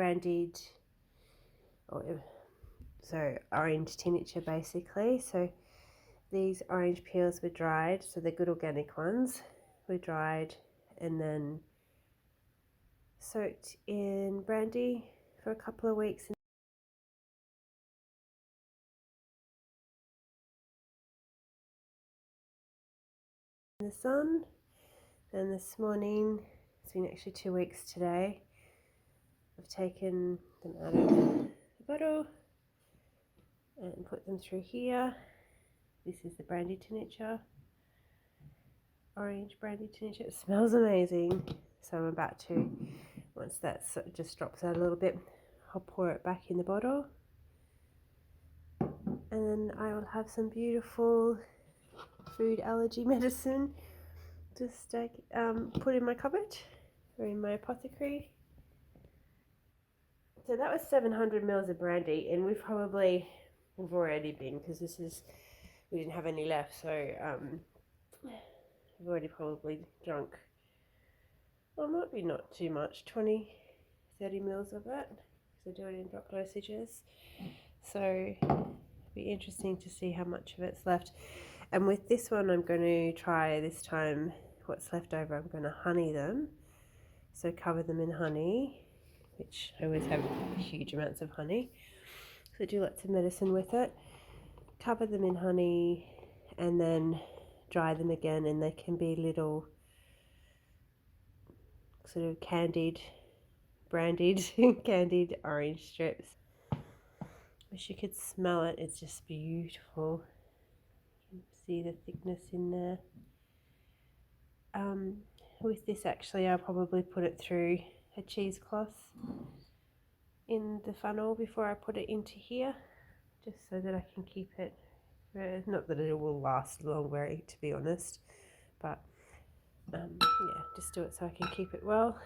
brandied, orange tincture basically. So these orange peels were dried, so the good organic ones were dried and then soaked in brandy for a couple of weeks in the sun. Then this morning, it's been actually 2 weeks today, I've taken them out of the bottle and put them through here. This is the brandy tincture, orange brandy tincture. It smells amazing. So I'm about to, once that just drops out a little bit, I'll pour it back in the bottle. And then I will have some beautiful food allergy medicine just put in my cupboard or in my apothecary. So that was 700 mils of brandy, and we've already been, because we didn't have any left, so we've already probably drunk, well, might be not too much, 20, 30 mils of it, because I do it in drop dosages. So it'll be interesting to see how much of it's left. And with this one, I'm going to try this time what's left over. I'm going to honey them, so cover them in honey, which I always have huge amounts of honey, so I do lots of medicine with it. Cover them in honey and then dry them again, and they can be little sort of brandied candied orange strips. Wish you could smell it. It's just beautiful. You can see the thickness in there. With this, actually, I'll probably put it through a cheesecloth in the funnel before I put it into here, just so that I can keep it. Not that it will last long, to be honest, but yeah, just do it so I can keep it well.